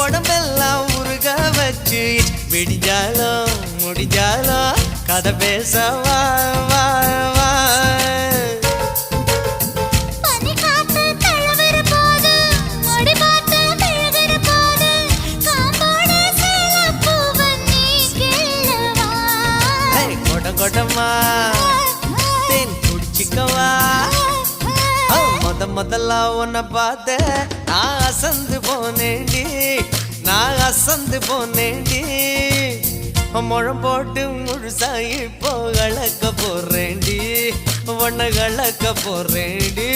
உடம்பெல்லாம் உருக வச்சு விடிஞ்சாலும் முடிஞ்சாலும் கதை பேச வா வா வா கொடமா தேன் குடிச்சிக்கவா முதல்ல உன்னை பார்த்த நான் அசந்து போனேண்டி நான் அசந்து போனேண்டி முழம் போட்டு முழுசாயி போ கலக்க போறேண்டி உன்னை கலக்க போறேண்டி